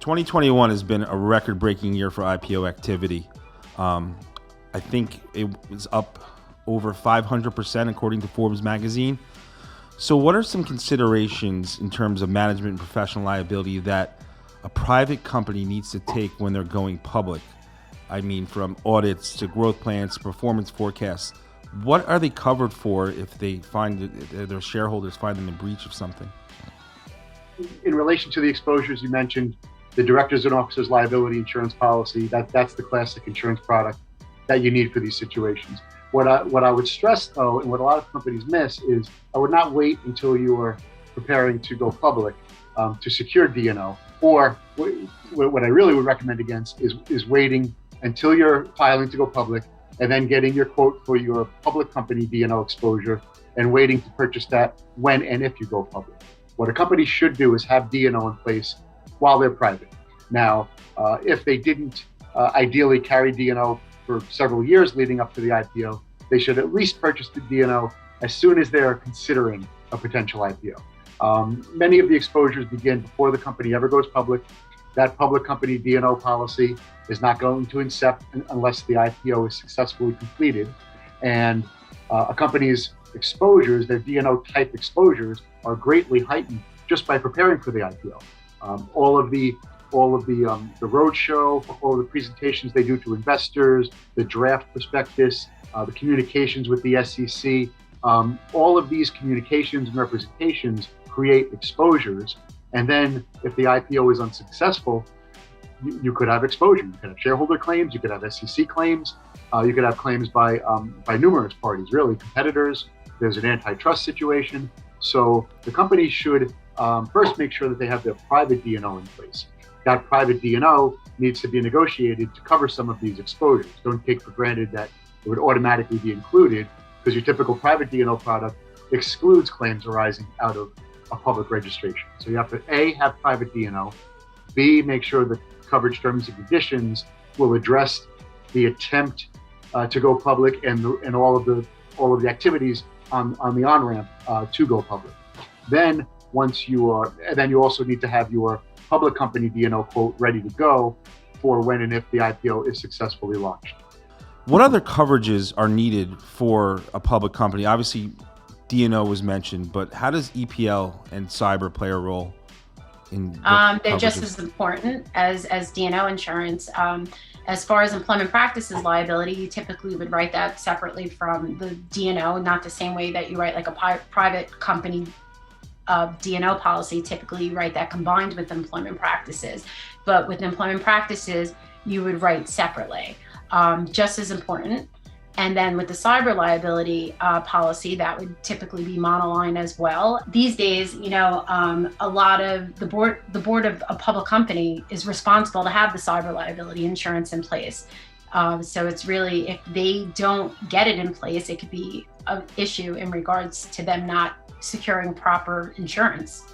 2021 has been a record-breaking year for IPO activity. I think it was up over 500% according to Forbes magazine. So what are some considerations in terms of management and professional liability that a private company needs to take when they're going public? I mean, from audits to growth plans to performance forecasts. What are they covered for if they find that their shareholders find them in breach of something? In relation to the exposures you mentioned, the directors and officers liability insurance policy, that's the classic insurance product that you need for these situations. What I would stress though, and what a lot of companies miss, is I would not wait until you are preparing to go public to secure D&O, or what I really would recommend against is waiting until you're filing to go public and then getting your quote for your public company D&O exposure and waiting to purchase that when and if you go public. What a company should do is have D&O in place while they're private. Now, if they didn't ideally carry D&O for several years leading up to the IPO, they should at least purchase the D&O as soon as they are considering a potential IPO. Many of the exposures begin before the company ever goes public. That public company D&O policy is not going to incept unless the IPO is successfully completed. And a company's exposures, their D&O type exposures, are greatly heightened just by preparing for the IPO. All of the roadshow, all of the presentations they do to investors, the draft prospectus, the communications with the SEC, all of these communications and representations create exposures. And then if the IPO is unsuccessful, you could have exposure. You could have shareholder claims, you could have SEC claims, you could have claims by numerous parties, really, competitors. There's an antitrust situation. So the company should first make sure that they have their private D&O in place. That private D&O needs to be negotiated to cover some of these exposures. Don't take for granted that it would automatically be included, because your typical private D&O product excludes claims arising out of a public registration. So you have to A, have private D&O, B, make sure the coverage terms and conditions will address the attempt to go public and all of the activities on the on-ramp to go public. Then you also need to have your public company D&O quote ready to go for when and if the IPO is successfully launched. What other coverages are needed for a public company? Obviously, D&O was mentioned, but how does EPL and cyber play a role in they're just as important as D&O insurance. As far as employment practices liability, you typically would write that separately from the D&O, not the same way that you write like a private company D&O policy. Typically you write that combined with employment practices, but with employment practices you would write separately, just as important. And then with the cyber liability policy, that would typically be monoline as well. These days, a lot of the board of a public company is responsible to have the cyber liability insurance in place. So it's really, if they don't get it in place, it could be an issue in regards to them not securing proper insurance.